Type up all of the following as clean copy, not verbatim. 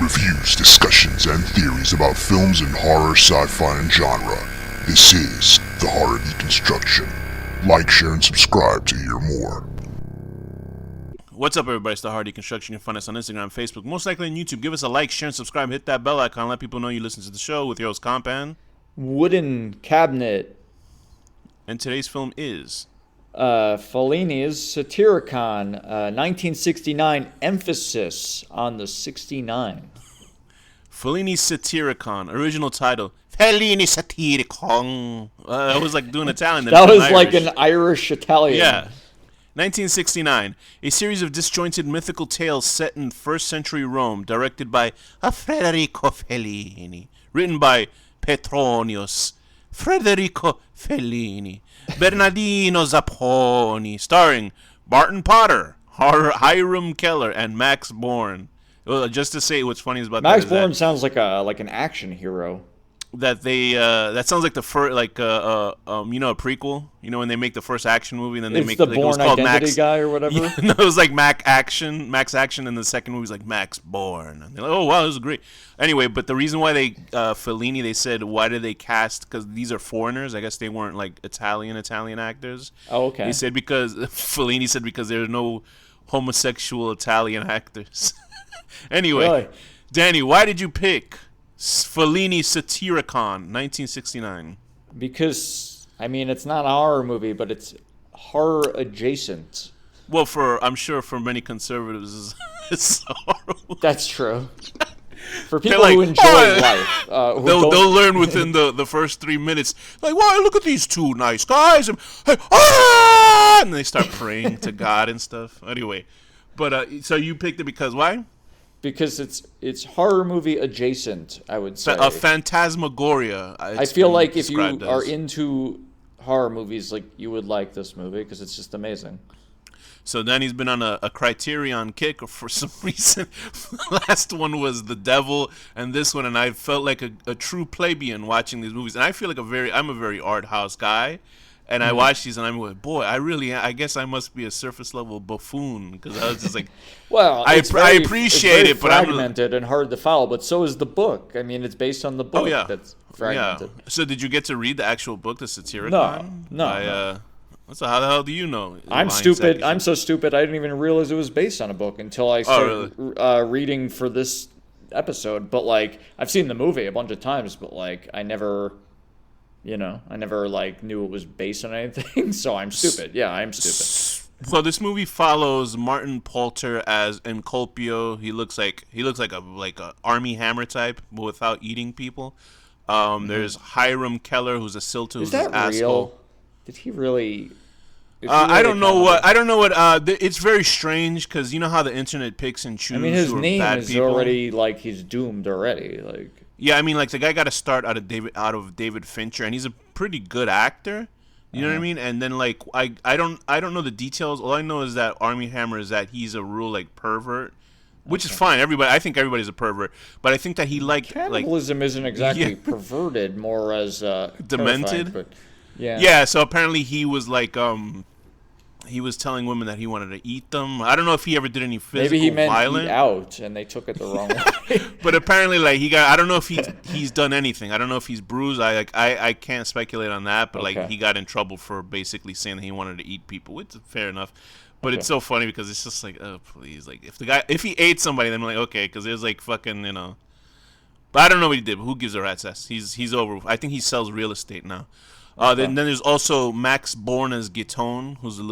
reviews, discussions, and theories about films in horror, sci-fi, and genre. This is the Horror Deconstruction. Like, share, and subscribe to hear more. What's up, everybody? It's the Horror Deconstruction. You can find us on Instagram, Facebook, most likely on YouTube. Give us a like, share, and subscribe. Hit that bell icon. Let people know you listen to the show with your host, Compan. Wooden Cabinet. And today's film is... Fellini's Satyricon, 1969, emphasis on the 69. Fellini's Satyricon, original title, Fellini's Satyricon. I was like doing Italian. That was like an Irish Italian. Yeah. 1969, a series of disjointed mythical tales set in 1st century Rome, directed by Federico Fellini, written by Petronius, Federico Fellini, Bernardino Zapponi, starring Martin Potter, Hiram Keller, and Max Bourne. Well, just to say what's funny about Max that Bourne sounds like an action hero. That they that sounds like the first a prequel. You know when they make the first action movie, and then they it's make the like, Bourne it was called Identity Max guy or whatever. Yeah, no, it was like Max Action, and the second movie was like Max Bourne. And they're like, oh wow, this is great. Anyway, but the reason why they Fellini, they said, why did they cast? Because these are foreigners. I guess they weren't like Italian actors. Oh, okay. He said Fellini said because there are no homosexual Italian actors. Anyway, Really? Danny, why did you pick Fellini Satyricon, 1969? Because, I mean, it's not a horror movie, but it's horror adjacent. Well, I'm sure for many conservatives, it's a horror movie. That's true. For people who enjoy life. They'll learn within the first 3 minutes, like, wow, look at these two nice guys. And they start praying to God and stuff. Anyway, but so you picked it because why? Because it's horror movie adjacent, I would say. A phantasmagoria. I feel like if you are into horror movies, like you would like this movie because it's just amazing. So Danny's been on a Criterion kick for some reason. The last one was The Devil, and this one, and I felt like a true plebeian watching these movies. And I feel like I'm a very art house guy. And I watched these, and I'm like, boy, I guess I must be a surface level buffoon because I was just like, well, I appreciate it, but I'm fragmented and hard to follow. But so is the book. I mean, it's based on the book. That's fragmented. Yeah. So did you get to read the actual book, the Satyricon? No. So how the hell do you know? I'm stupid. I'm so stupid. I didn't even realize it was based on a book until I started reading for this episode. But like, I've seen the movie a bunch of times, but like, I never like knew it was based on anything, so I'm stupid. Yeah, I'm stupid. So this movie follows Martin Poulter as Enculpio. He looks like a Army Hammer type, but without eating people. There's Hiram Keller, who's a Silta, who's an asshole. Is that real? Did he really? I don't know what. It's very strange because you know how the internet picks and chooses. I mean, his name is people? already like he's doomed already. Like. Yeah, I mean, like the guy got to start out of David Fincher, and he's a pretty good actor. You know what I mean? And then like I don't know the details. All I know is that Army Hammer is that he's a real like pervert, which is fine. I think everybody's a pervert, but I think that he cannibalism isn't exactly perverted, more as demented. But yeah. Yeah. So apparently he was like he was telling women that he wanted to eat them. I don't know if he ever did any physical Maybe he meant violence. Eat out, and they took it the wrong way. But apparently, like I don't know if he's done anything. I don't know if he's bruised. I can't speculate on that. But like he got in trouble for basically saying that he wanted to eat people, which is fair enough. But it's so funny because it's just like, oh please, like if he ate somebody, then I'm like okay, because there's like fucking But I don't know what he did. But who gives a rat's ass? He's over. I think he sells real estate now. Then there's also Max Bourne as Guitone, who's I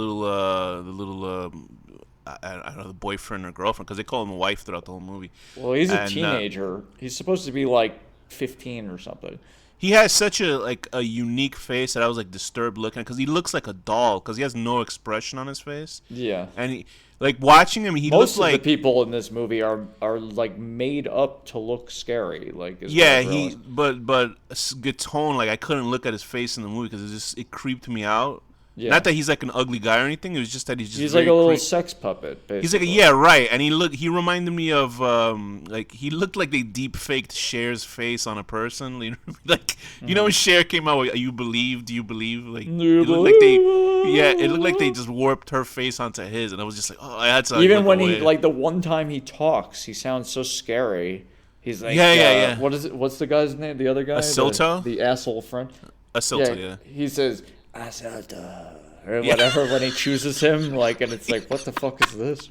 don't know, the boyfriend or girlfriend, because they call him a wife throughout the whole movie. Well, he's a teenager. He's supposed to be like 15 or something. He has such a unique face that I was like disturbed looking at because he looks like a doll because he has no expression on his face. Yeah. And he, like watching him, he looks like most of the people in this movie are like made up to look scary. Like but Guitone, like I couldn't look at his face in the movie because it creeped me out. Yeah. Not that he's like an ugly guy or anything. It was just that he's like a little sex puppet. Basically. He's like right, and he reminded me of like he looked like they deep faked Cher's face on a person. You know, like you know when Cher came out with "You Believe, Do You Believe?" Like it looked like they just warped her face onto his, and I was just like, oh, I had to. Even when he like the one time he talks, he sounds so scary. He's like, yeah. What is it? What's the guy's name? The other guy? Asilto? The asshole friend? Asilto, yeah. He says, Asilto, or whatever when he chooses him. Like, and it's like, what the fuck is this?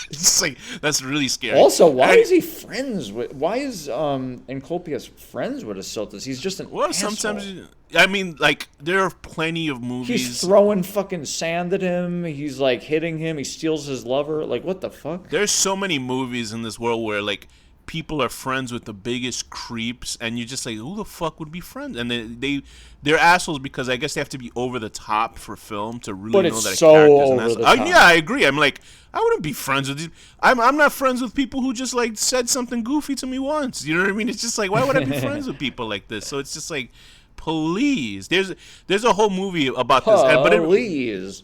It's like, that's really scary. Also, why is he friends with? Why is Encolpius friends with Asiltus? He's just an asshole. Sometimes I mean, like, there are plenty of movies. He's throwing fucking sand at him. He's like hitting him. He steals his lover. Like, what the fuck? There's so many movies in this world where like people are friends with the biggest creeps, and you're just like, who the fuck would be friends? And they're assholes because I guess they have to be over the top for film to really know that a character's an asshole. Yeah, I agree. I'm like, I wouldn't be friends with these. I'm not friends with people who just like said something goofy to me once. You know what I mean? It's just like, why would I be friends with people like this? So it's just like, please. There's a whole movie about this. Please.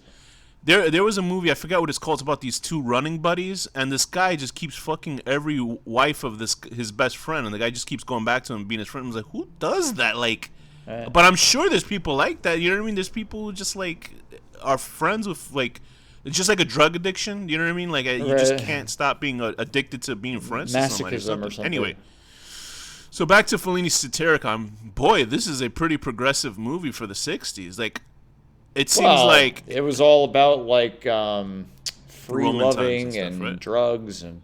There was a movie, I forgot what it's called. It's about these two running buddies, and this guy just keeps fucking every wife of his best friend, and the guy just keeps going back to him being his friend. I was like, who does that? Like, but I'm sure there's people like that. You know what I mean? There's people who just like are friends with like. It's just like a drug addiction. You know what I mean? Like you just can't stop being addicted to being friends with somebody. Masochism or something. Anyway, so back to Fellini's Satyricon. Boy, this is a pretty progressive movie for the '60s. Like, it seems like it was all about like free loving and stuff, right? drugs and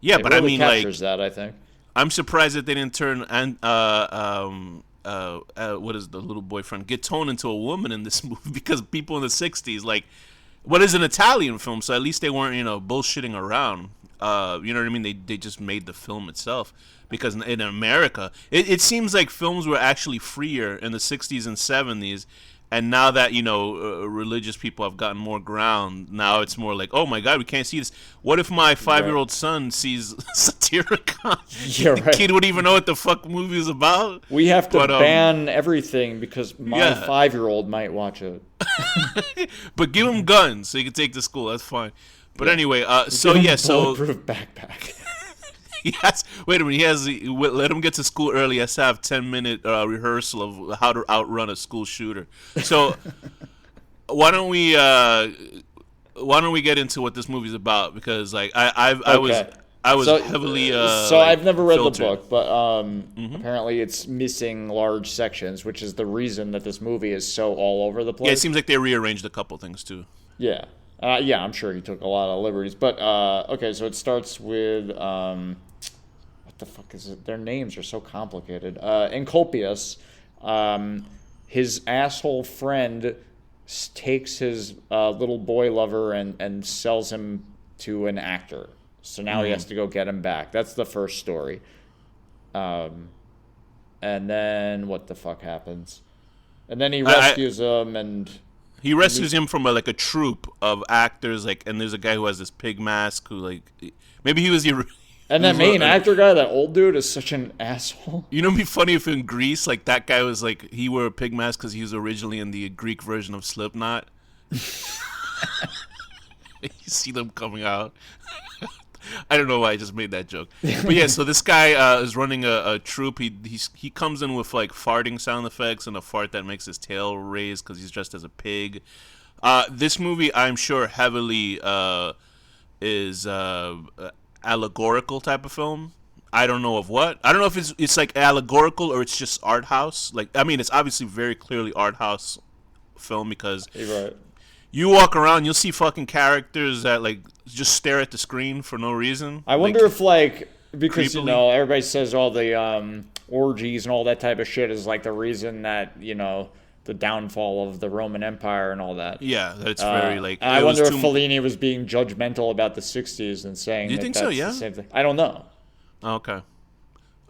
but really I mean, captures like that, I think. I'm surprised that they didn't turn what is the little boyfriend Gattone into a woman in this movie, because people in the '60s, like, what is an Italian film, so at least they weren't bullshitting around. You know what I mean? They just made the film itself, because in America it seems like films were actually freer in the '60s and '70s. And now that, religious people have gotten more ground, now it's more like, oh my God, we can't see this. What if my 5-year-old son sees Satyricon? You're right. The kid would even know what the fuck the movie is about. We have to ban everything because my 5-year-old might watch it. But give him guns so he can take to school. That's fine. But anyway, bulletproof backpack. Yes. Wait a minute. Let him get to school early. He has to have 10-minute rehearsal of how to outrun a school shooter. So why don't we get into what this movie's about? Because like I was heavily so I've never read the book, but apparently it's missing large sections, which is the reason that this movie is so all over the place. Yeah, it seems like they rearranged a couple things too. Yeah. I'm sure he took a lot of liberties. But, okay, so it starts with, what the fuck is it? Their names are so complicated. Encolpius, his asshole friend takes his little boy lover and sells him to an actor. So now he has to go get him back. That's the first story. And then what the fuck happens? And then he rescues him and... He rescues him from a troupe of actors, and there's a guy who has this pig mask who maybe he was the. And that main actor guy, that old dude, is such an asshole. You know, it'd be funny if in Greece, that guy was he wore a pig mask because he was originally in the Greek version of Slipknot. You see them coming out. I don't know why I just made that joke, but yeah. So this guy is running a troupe. He comes in with farting sound effects and a fart that makes his tail raise because he's dressed as a pig. This movie, I'm sure, heavily is allegorical type of film. I don't know of what. I don't know if it's like allegorical or it's just art house. It's obviously very clearly art house film because. You're right. You walk around, you'll see fucking characters that just stare at the screen for no reason. I wonder if because creepily. Everybody says all the orgies and all that type of shit is the reason that the downfall of the Roman Empire and all that. Yeah, that's very I wonder if Fellini was being judgmental about the '60s and saying. Do you think so? Yeah. The same thing. I don't know. Okay.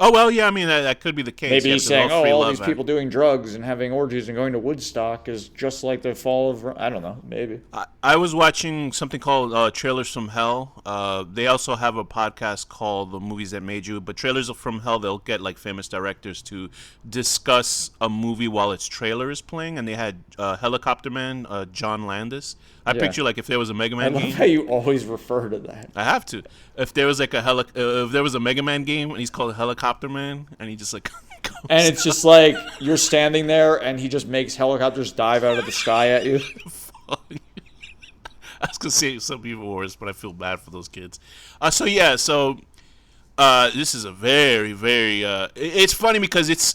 Oh, well, yeah, that could be the case. Maybe he's saying, all these people doing drugs and having orgies and going to Woodstock is just like the fall of... I don't know, maybe. I was watching something called Trailers from Hell. They also have a podcast called The Movies That Made You. But Trailers from Hell, they'll get, famous directors to discuss a movie while its trailer is playing. And they had Helicopter Man, John Landis. I picture, if there was a Mega Man game... I love how you always refer to that. I have to. If there was, if there was a Mega Man game and he's called Helicopter Man, and he just and it's just you're standing there and he just makes helicopters dive out of the sky at you. I was gonna say something even worse, but I feel bad for those kids. So This is a very, very. It's funny because it's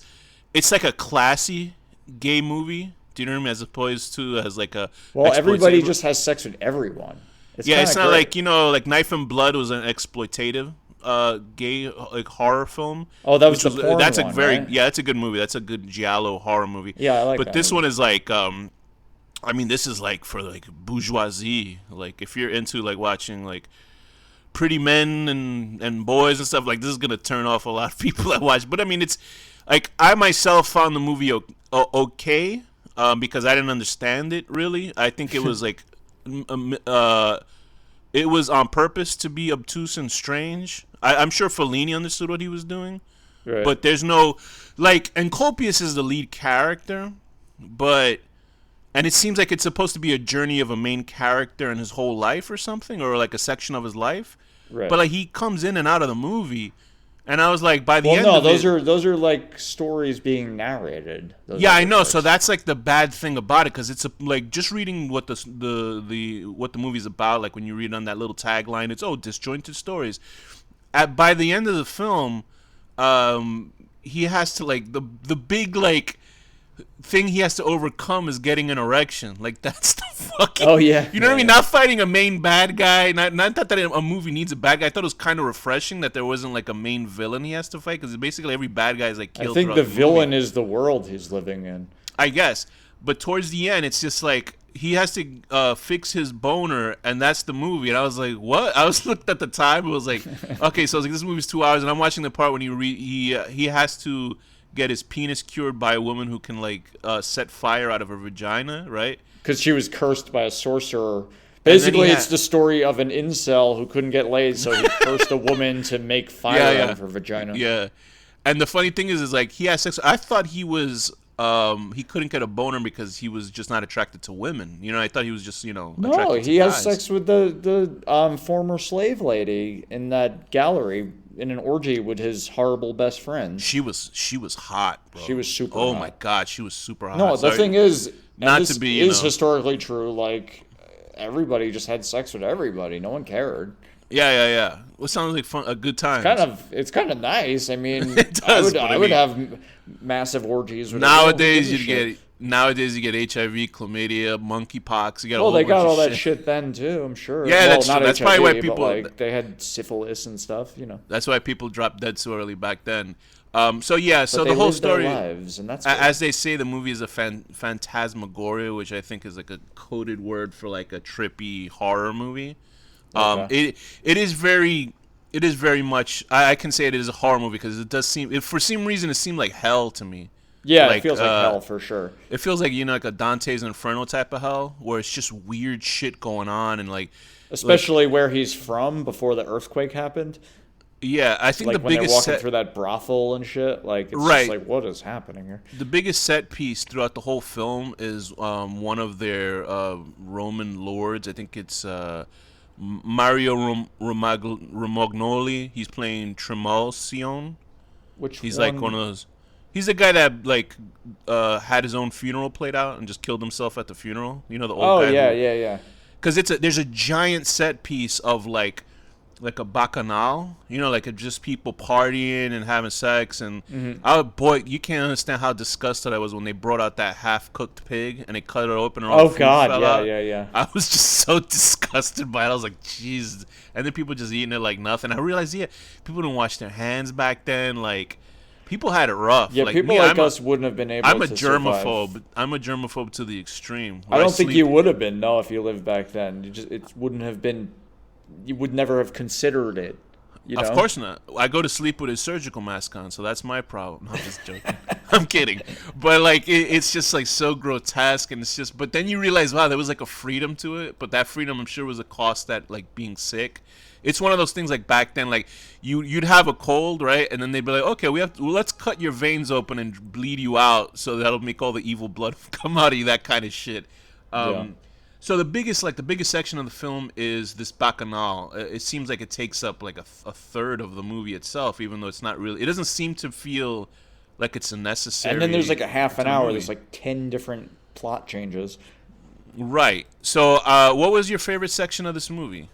like a classy gay movie. Do you know what I mean? As opposed to as like a. Well, everybody just has sex with everyone. It's not great. Like like Knife and Blood was an exploitative gay like horror film. Oh, that was the porn that's one, a very right? that's a good movie. That's a good giallo horror movie. Yeah, I like But that this movie. one is like this is like for like bourgeoisie. Like if you're into like watching like pretty men and boys and stuff, like this is gonna turn off a lot of people that watch. But I mean, it's like I myself found the movie okay because I didn't understand it really. I think it was like it was on purpose to be obtuse and strange. I'm sure Fellini understood what he was doing, Right. but there's no like, and Colpius is the lead character, and it seems like it's supposed to be a journey of a main character in his whole life or something, or like a section of his life. Right. But like he comes in and out of the movie, and I was like, by the Well, end no, of those are like stories being narrated. Those yeah, other I know. parts. So that's like the bad thing about it, because it's like just reading what what the movie's about. Like when you read on that little tagline, it's disjointed stories. By the end of the film, he has to like the big like thing he has to overcome is getting an erection. Like that's the fucking. Oh yeah. You know what I mean? Yeah. Not fighting a main bad guy. Not that a movie needs a bad guy. I thought it was kind of refreshing that there wasn't like a main villain he has to fight, because basically every bad guy is like killed. I think throughout the movie. villain is the world he's living in. I guess. But towards the end, it's just like he has to fix his boner, and that's the movie. And I was like, what? I was looked at the time. It was like, okay, so I was like, this movie's 2 hours, and I'm watching the part when he has to get his penis cured by a woman who can like set fire out of her vagina, right? Because she was cursed by a sorcerer. Basically, it's the story of an incel who couldn't get laid, so he cursed a woman to make fire out of her vagina. Yeah. And the funny thing is like he has sex. I thought he was he couldn't get a boner because he was just not attracted to women. You know, I thought he was just, No, attracted to he has guys. sex with the former slave lady in that gallery in an orgy with his horrible best friend. She was hot, bro. She was super Oh hot. my god, she was super hot. No, the Sorry. thing is, and Not this to be, is historically true. Like everybody just had sex with everybody. No one cared. Yeah. Well, it sounds like fun, a good time. It's kind of nice. I mean, It does, I would have massive orgies with Nowadays everyone. you get HIV, chlamydia, monkeypox. You got Well, a whole they got bunch all of that shit then too. I'm sure. Yeah, well, that's not true. That's HIV, probably why but, people- like they had syphilis and stuff. You know. That's why people dropped dead so early back then. So the they whole lived their story, lives, and that's as they say, the movie is a phantasmagoria, which I think is like a coded word for like a trippy horror movie. Okay. It is very much. I can say it is a horror movie because it does seem. For some reason, it seemed like hell to me. Yeah, like, it feels like hell for sure. It feels like like a Dantes Inferno type of hell, where it's just weird shit going on and like. Especially where he's from before the earthquake happened. Yeah, I think Like the when they're biggest walking set, through that brothel and shit. Like it's Right. just like, what is happening here? the biggest set piece throughout the whole film is one of their Roman lords. I think it's Mario Romagnoli. He's playing Trimalsion. He's like one of those. He's the guy that like had his own funeral played out and just killed himself at the funeral. You know, the old guy. Yeah. Because there's a giant set piece of like a bacchanal, like just people partying and having sex, and boy, you can't understand how disgusted I was when they brought out that half-cooked pig and they cut it open and all the food fell out. Yeah. I was just so disgusted by it. I was like, jeez. And then people just eating it like nothing. I realized, people didn't wash their hands back then. Like, people had it rough. Yeah, like, people me, like us wouldn't have been able I'm a to germaphobe. survive. I'm a germaphobe to the extreme. I don't think you would have been, no, if you lived back then. It wouldn't have been. You would never have considered it. You know? Of course not. I go to sleep with a surgical mask on, so that's my problem. I'm just joking. I'm kidding. But like, it's just like so grotesque, and it's just. But then you realize, wow, there was like a freedom to it. But that freedom, I'm sure, was a cost that like being sick. It's one of those things like back then, like you'd have a cold, right? And then they'd be like, okay, let's cut your veins open and bleed you out, so that'll make all the evil blood come out of you. That kind of shit. Yeah. So the biggest section of the film is this bacchanal. It seems like it takes up like a third of the movie itself, even though it's not really. It doesn't seem to feel like it's a necessary. And then there's like a half an to the hour. movie. There's like 10 different plot changes. Right. So what was your favorite section of this movie?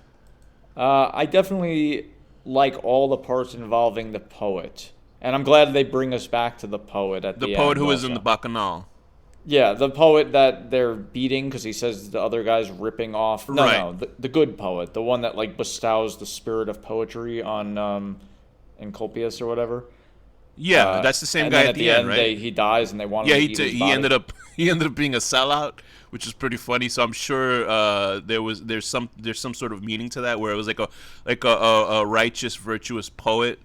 I definitely like all the parts involving the poet. And I'm glad they bring us back to the poet at the end. The poet who is in the Bacchanal. Yeah, the poet that they're beating because he says the other guy's ripping off. No, the good poet, the one that like bestows the spirit of poetry on Encolpius or whatever. Yeah, that's the same guy at the end, right? He dies, and they want him to eat his body. ended up being a sellout, which is pretty funny. So I'm sure there's some sort of meaning to that, where it was like a righteous, virtuous poet.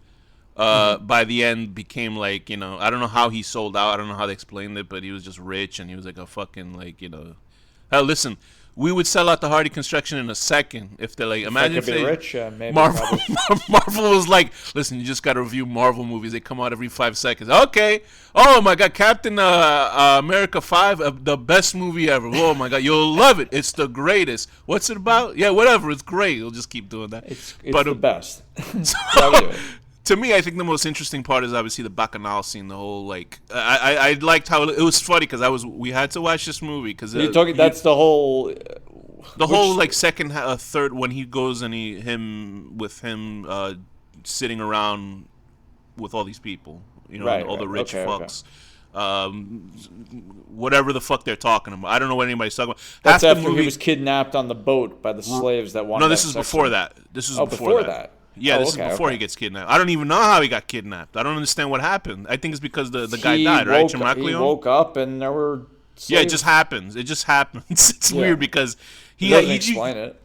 By the end became like, I don't know how he sold out. I don't know how they explained it, but he was just rich, and he was like a fucking like, hell, listen, we would sell out the Hardy Construction in a second if they're like, imagine if they rich, maybe Marvel was like, listen, you just got to review Marvel movies. They come out every 5 seconds. Okay. Oh my God, Captain America 5, the best movie ever. Oh my God, you'll love it. It's the greatest. What's it about? Yeah, whatever. It's great. We'll just keep doing that. It's the best. To me, I think the most interesting part is obviously the Bacchanal scene. The whole like, I liked how it was funny because we had to watch this movie because that's the whole, whole like second, third when he goes and him sitting around with all these people, all the rich fucks. Whatever the fuck they're talking about. I don't know what anybody's talking about. That's after he was kidnapped on the boat by the slaves that wanted. No, this is before that. This is before that. Yeah, this is before he gets kidnapped. I don't even know how he got kidnapped. I don't understand what happened. I think it's because the guy died, right? Trimalsion? He woke up and there were slaves. Yeah, it just happens. It's weird because he doesn't explain it.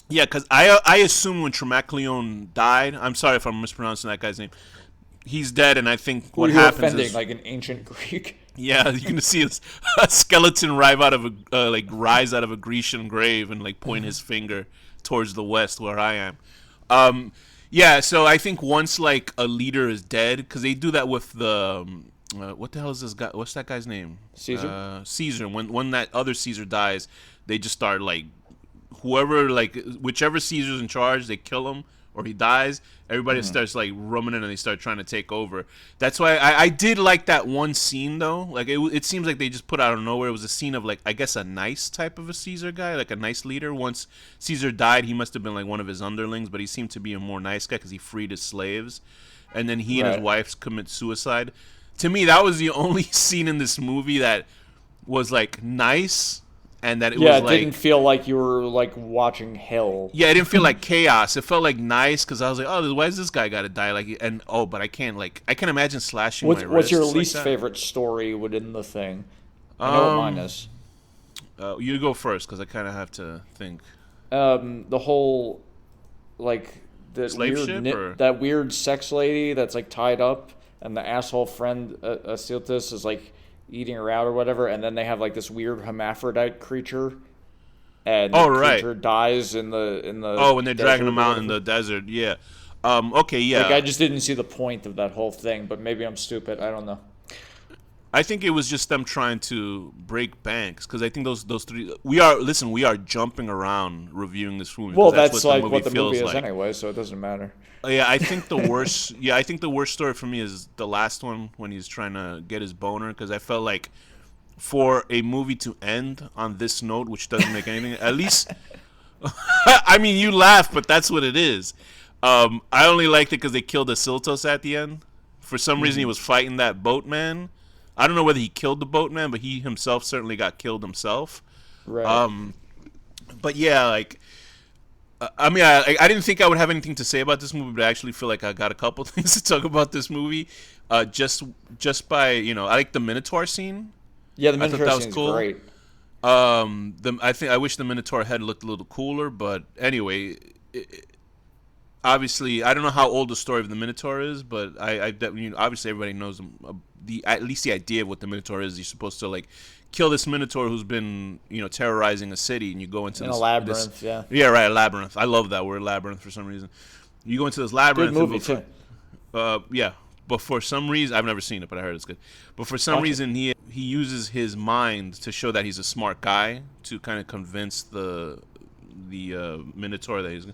Yeah, because I assume when Trimalsion died, I'm sorry if I'm mispronouncing that guy's name, he's dead, and I think what happens is like an ancient Greek. Yeah, you can see a skeleton rise out of a Grecian grave and like point his finger towards the west where I am. Yeah, so I think once like a leader is dead, because they do that with the what the hell is this guy? What's that guy's name? Caesar. Caesar. When that other Caesar dies, they just start like whichever Caesar's in charge, they kill him or he dies. Everybody starts like roaming in and they start trying to take over. That's why I did like that one scene though. Like it seems like they just put out of nowhere. It was a scene of like, I guess, a nice type of a Caesar guy, like a nice leader. Once Caesar died, he must have been like one of his underlings, but he seemed to be a more nice guy because he freed his slaves, and then he and his wife commit suicide. To me, that was the only scene in this movie that was like nice. And that it didn't feel like you were like watching hell. Yeah, it didn't feel like chaos. It felt like nice because I was like, oh, why is this guy got to die? Like, but I can't imagine slashing my wrists. What's your least favorite story within the thing? I know what mine is. You go first because I kind of have to think. The whole like that weird sex lady that's like tied up, and the asshole friend Asiltis is like eating her out or whatever, and then they have like this weird hermaphrodite creature, and the creature dies in the when they're dragging him out in the desert. Yeah. Okay. Yeah. Like I just didn't see the point of that whole thing, but maybe I'm stupid. I don't know. I think it was just them trying to break banks because I think those three. We are jumping around reviewing this movie. Well, that's like what the movie is anyway, so it doesn't matter. Yeah, I think the worst. I think the worst story for me is the last one when he's trying to get his boner, because I felt like for a movie to end on this note, which doesn't make anything. At least, I mean, you laugh, but that's what it is. I only liked it because they killed Asiltos at the end. For some reason, he was fighting that boatman. I don't know whether he killed the boatman, but he himself certainly got killed himself. Right. But yeah, like. I mean, I didn't think I would have anything to say about this movie, but I actually feel like I got a couple things to talk about this movie. Just by I like the Minotaur scene. Yeah, the Minotaur scene is great. I wish the Minotaur head looked a little cooler, but anyway, obviously I don't know how old the story of the Minotaur is, but obviously everybody knows at least the idea of what the Minotaur is. You're supposed to like kill this Minotaur who's been, terrorizing a city, and you go into a labyrinth. Yeah, right, a labyrinth. I love that word, labyrinth, for some reason. You go into this labyrinth. Good movie too. Yeah, but for some reason, I've never seen it, but I heard it's good. But for some reason, he uses his mind to show that he's a smart guy to kind of convince the Minotaur that he's.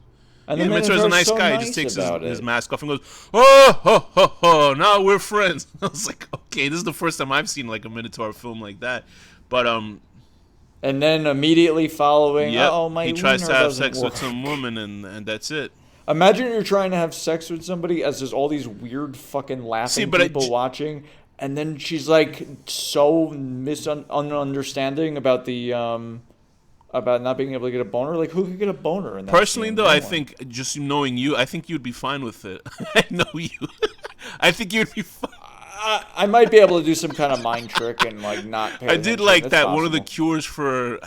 And the Minotaur's a nice guy. He just takes his mask off and goes, oh, now we're friends. I was like, okay, this is the first time I've seen like a Minotaur film like that. But and then immediately following, he tries to have sex with some woman, and that's it. Imagine you're trying to have sex with somebody as there's all these weird fucking laughing people watching, and then she's like so misunderstanding about the about not being able to get a boner. Like, who could get a boner in that Personally, scene? though, I think just knowing you, I think you'd be fine with it. I know you. I think you'd be fine. I might be able to do some kind of mind trick and like not pay attention. I did like That's that. possible. One of the cures for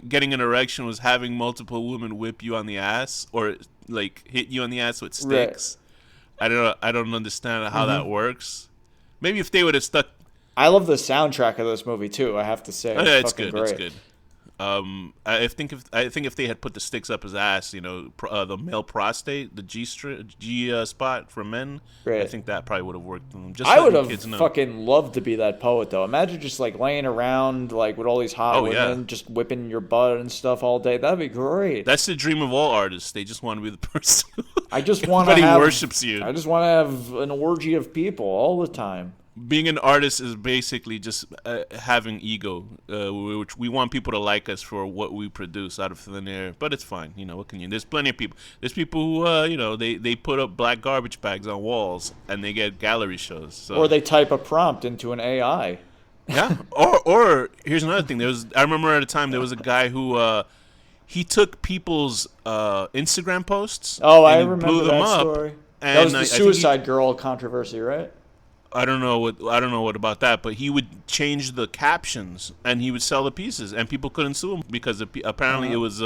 getting an erection was having multiple women whip you on the ass or like hit you on the ass with sticks. Right. I don't understand how that works. Maybe if they would have stuck. I love the soundtrack of this movie too. I have to say, yeah, it's good. Great. It's good. I think if they had put the sticks up his ass, the male prostate, the G spot for men, right. I think that probably would have worked. Just I would have fucking loved to be that poet though. Imagine just like laying around like with all these hot women, just whipping your butt and stuff all day. That'd be great. That's the dream of all artists. They just want to be the person. I just want to everybody worships you. I just want to have an orgy of people all the time. Being an artist is basically just having ego, which we want people to like us for what we produce out of thin air. But it's fine, what can you? There's plenty of people. There's people who, they put up black garbage bags on walls and they get gallery shows. So. Or they type a prompt into an AI. Yeah. or here's another thing. I remember at a time there was a guy who he took people's Instagram posts. Oh, and I remember that story. And that was the Suicide Girl controversy, right? I don't know what about that, but he would change the captions and he would sell the pieces, and people couldn't sue him because apparently it was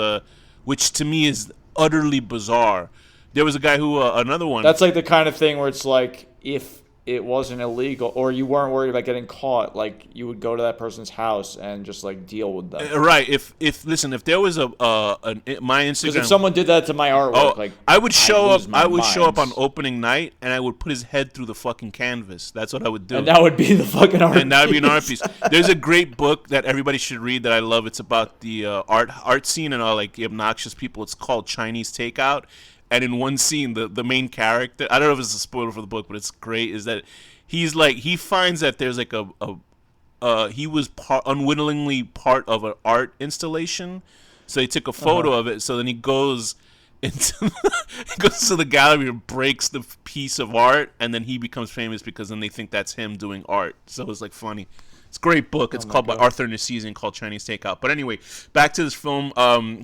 which to me is utterly bizarre. There was a guy who another one. That's like the kind of thing where it's like if it wasn't illegal or you weren't worried about getting caught, like you would go to that person's house and just like deal with them. Right. If there was my Instagram, because if someone did that to my artwork, I would show up on opening night and I would put his head through the fucking canvas. That's what I would do. And that would be the fucking art. And that would be an art piece. There's a great book that everybody should read that I love. It's about the art scene and all like the obnoxious people. It's called Chinese Takeout. And in one scene, the main character, I don't know if it's a spoiler for the book, but it's great, is that he finds that there's like he was unwittingly part of an art installation. So he took a photo of it. So then he goes into the gallery and breaks the piece of art. And then he becomes famous because then they think that's him doing art. So it's like funny. It's a great book. It's called by Arthur Nessisian, called Chinese Takeout. But anyway, back to this film.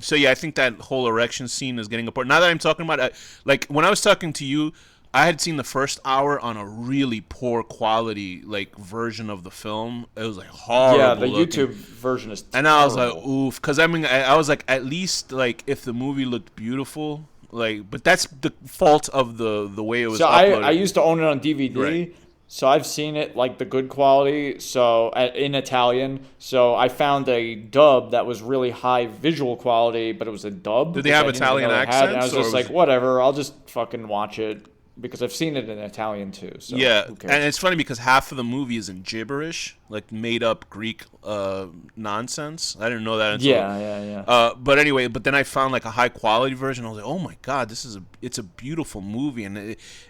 So yeah, I think that whole erection scene is getting important. Now that I'm talking about it, like when I was talking to you, I had seen the first hour on a really poor quality like version of the film. It was like horrible. Yeah, the looking. YouTube version is terrible. And I was like, oof, because I mean, I was like, at least like if the movie looked beautiful, like, but that's the fault of the way it was. So uploaded. I used to own it on DVD. Right. So I've seen it like the good quality, so in Italian. So I found a dub that was really high visual quality, but it was a dub. Did they have Italian accents? And I was just like, whatever, I'll just fucking watch it because I've seen it in Italian too. So yeah, who cares? And it's funny because half of the movie is in gibberish, like made up Greek nonsense. I didn't know that until yeah. But anyway, then I found like a high quality version. I was like, oh my god, it's a beautiful movie, and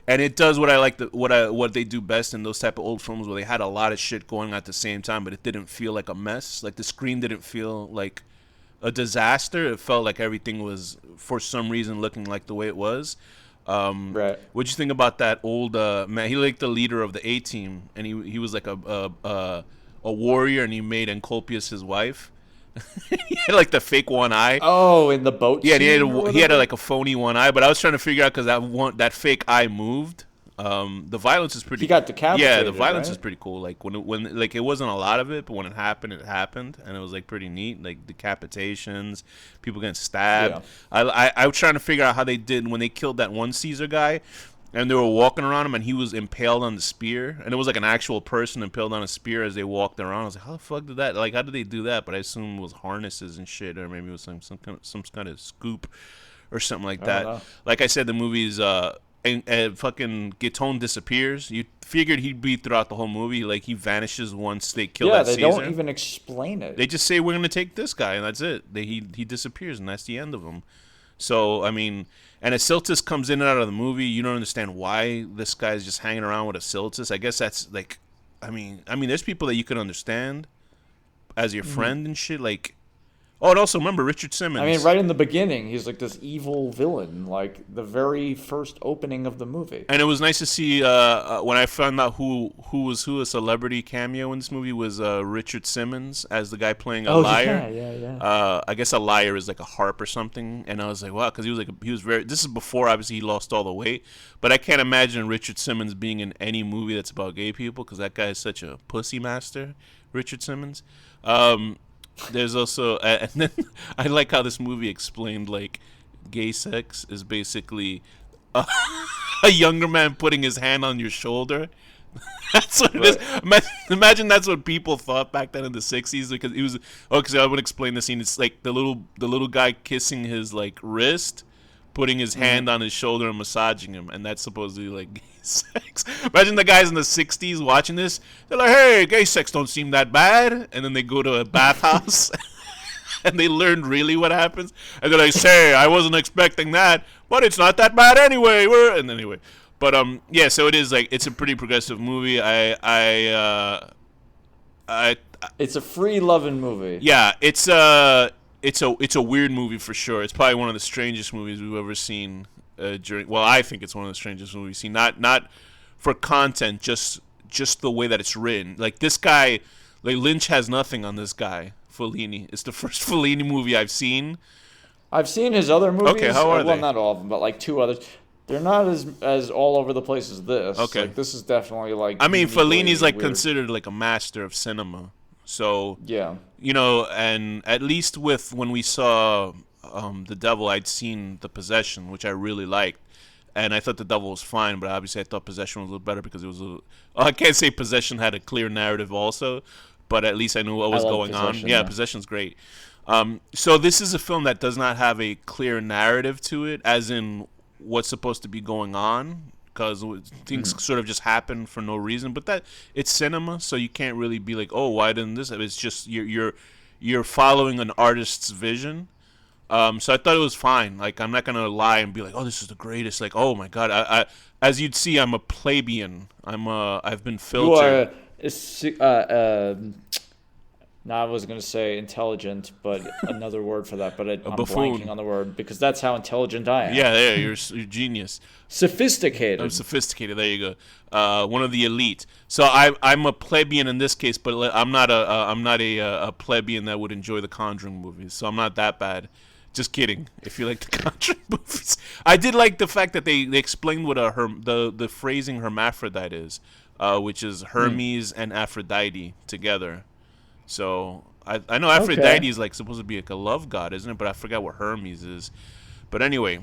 it does what I like what they do best in those type of old films where they had a lot of shit going on at the same time, but it didn't feel like a mess. Like the screen didn't feel like a disaster. It felt like everything was for some reason looking like the way it was. Right. What'd you think about that old man? He like the leader of the ATeam, and he was like a warrior, and he made Encolpius his wife. He had like the fake one eye. Oh, in the boat. Yeah, he had like a phony one eye, but I was trying to figure out because that fake eye moved. The violence is pretty. He got decapitated. Yeah, the violence right? is pretty cool. Like when like it wasn't a lot of it, but when it happened, and it was like pretty neat. Like decapitations, people getting stabbed. Yeah. I was trying to figure out how they did when they killed that one Caesar guy, and they were walking around him, and he was impaled on the spear, and it was like an actual person impaled on a spear as they walked around. I was like, how the fuck did that? Like, how did they do that? But I assume it was harnesses and shit, or maybe it was some kind of scoop, or something like that. Like I said, the movie's and fucking Guitone disappears. You figured he'd be throughout the whole movie. Like, he vanishes once they kill that Caesar. Yeah, they don't even explain it. They just say, we're going to take this guy, and that's it. He disappears, and that's the end of him. So, I mean, and Asiltis comes in and out of the movie. You don't understand why this guy's just hanging around with Asiltis. I guess that's, like, I mean, there's people that you could understand as your friend and shit. Like, Oh, and also remember Richard Simmons. I mean, right in the beginning, he's like this evil villain, like the very first opening of the movie. And it was nice to see when I found out who was who. A celebrity cameo in this movie was Richard Simmons as the guy playing a liar. Yeah. I guess a liar is like a harp or something. And I was like, wow, because he was very. This is before obviously he lost all the weight, but I can't imagine Richard Simmons being in any movie that's about gay people because that guy is such a pussy master, Richard Simmons. There's also, and then I like how this movie explained like gay sex is basically a younger man putting his hand on your shoulder. That's what it is. Imagine that's what people thought back then in the 60s because it was. Oh, because I would explain the scene. It's like the little guy kissing his like wrist, putting his hand on his shoulder and massaging him, and that's supposedly like gay sex. Imagine the guys in the 60s watching this. They're like, hey, gay sex don't seem that bad. And then they go to a bathhouse and they learn really what happens. And they're like, say, I wasn't expecting that, but it's not that bad anyway. And anyway. But yeah, so it is like it's a pretty progressive movie. It's a free loving movie. Yeah, it's a weird movie for sure. It's probably one of the strangest movies we've ever seen. I think it's one of the strangest movies we've seen. Not for content, just the way that it's written. Like this guy, like Lynch has nothing on this guy. Fellini. It's the first Fellini movie I've seen. I've seen his other movies. Okay, how are they? Well, not all of them, but like two others. They're not as all over the place as this. Okay. Like, this is definitely like. I mean, Fellini's like weird. considered like a master of cinema. So yeah, and at least with when we saw The Devil, I'd seen The Possession, which I really liked, and I thought The Devil was fine, but obviously I thought Possession was a little better because it was I can't say Possession had a clear narrative also, but at least I knew what was going on. Yeah, Possession's great. So this is a film that does not have a clear narrative to it, as in what's supposed to be going on. Because things sort of just happen for no reason, but that it's cinema, so you can't really be like, oh, why didn't this? It's just you're following an artist's vision. So I thought it was fine. Like I'm not gonna lie and be like, oh, this is the greatest. Like, oh my god, I as you'd see, I'm a plebian. I've been filtered. You are no, I was going to say intelligent, but another word for that. But I'm blanking on the word because that's how intelligent I am. Yeah, you're genius. Sophisticated. I'm sophisticated. There you go. One of the elite. So I'm a plebeian in this case, but I'm not a plebeian that would enjoy the Conjuring movies. So I'm not that bad. Just kidding. If you like the Conjuring movies, I did like the fact that they explained what the phrasing hermaphrodite is, which is Hermes and Aphrodite together. So I know Aphrodite is like supposed to be like a love god, isn't it? But I forgot what Hermes is. But anyway,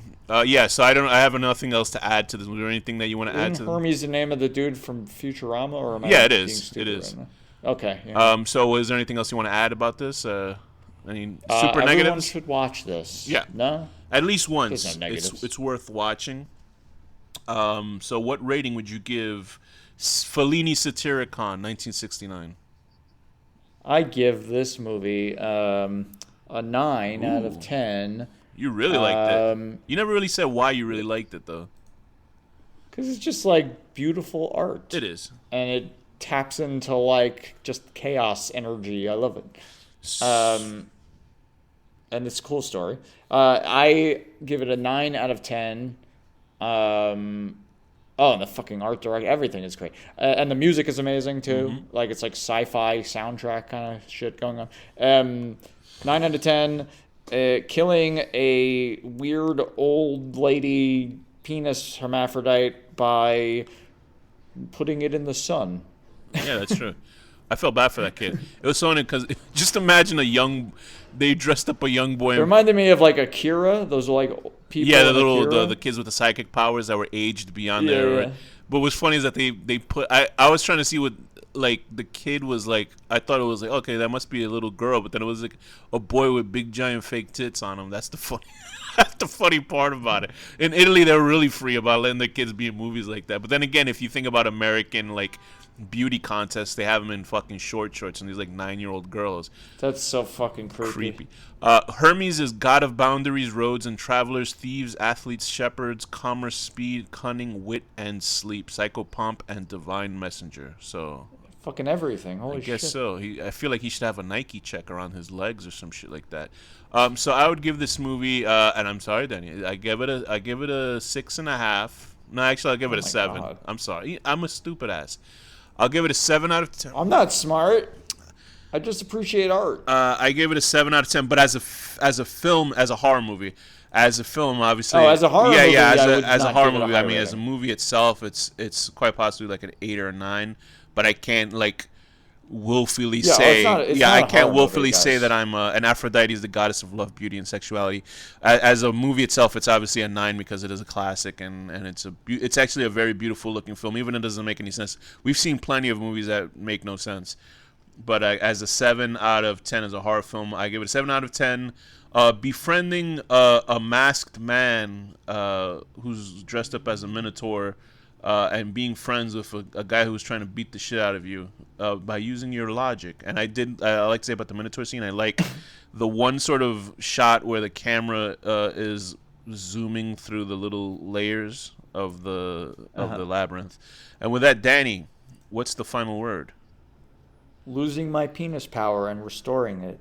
yeah. So I have nothing else to add to this. Was there anything that you want to add to? Hermes the name of the dude from Futurama, or am I? Yeah, it is. It is. Right okay. Yeah. So is there anything else you want to add about this? Super everyone negatives? Everyone should watch this. Yeah. No. At least once. There's no negatives. It's worth watching. So what rating would you give Fellini Satyricon, 1969? I give this movie a 9 out of 10. You really liked it. You never really said why you really liked it, though. Because it's just, like, beautiful art. It is. And it taps into, like, just chaos energy. I love it. And it's a cool story. I give it a 9 out of 10. Oh, and the fucking art direction, everything is great. And the music is amazing, too. Mm-hmm. Like, it's like sci-fi soundtrack kind of shit going on. 9 out of 10. Killing a weird old lady penis hermaphrodite by putting it in the sun. Yeah, that's true. I felt bad for that kid. It was so funny because just imagine they dressed up a young boy. It reminded me of like Akira. Those are like people. Yeah, the kids with the psychic powers that were aged beyond their. Yeah. But what's funny is that they put. I was trying to see what like the kid was like. I thought it was like, okay, that must be a little girl, but then it was like a boy with big giant fake tits on him. That's the funny. That's the funny part about it. In Italy, they're really free about letting their kids be in movies like that. But then again, if you think about American like beauty contests, they have them in fucking short shorts and these like 9-year-old girls. That's so fucking creepy. Hermes is god of boundaries, roads and travelers, thieves, athletes, shepherds, commerce, speed, cunning, wit and sleep, psychopomp and divine messenger. So fucking everything. Holy shit. I guess so. I feel like he should have a Nike check around his legs or some shit like that. So I would give this movie, and I'm sorry, Danny, I give it a 6.5. No, actually, I'll give it a 7. God. I'm sorry, I'm a stupid ass. I'll give it a 7 out of 10. I'm not smart. I just appreciate art. I gave it a 7 out of 10, but as a film, as a horror movie, as a film, obviously. Oh, as a horror movie, as a horror movie. I mean, rating. as a movie itself, it's quite possibly like an 8 or a 9. But I can't like willfully say, I can't willfully say that I'm an Aphrodite is the goddess of love, beauty, and sexuality. As a movie itself, it's obviously a 9 because it is a classic and it's actually a very beautiful looking film, even if it doesn't make any sense. We've seen plenty of movies that make no sense. But as a 7 out of 10 as a horror film, I give it a 7 out of 10. Befriending a masked man who's dressed up as a minotaur and being friends with a guy who's trying to beat the shit out of you by using your logic. And I like to say about the minotaur scene, I like the one sort of shot where the camera is zooming through the little layers of the labyrinth. And with that, Danny, what's the final word? Losing my penis power and restoring it.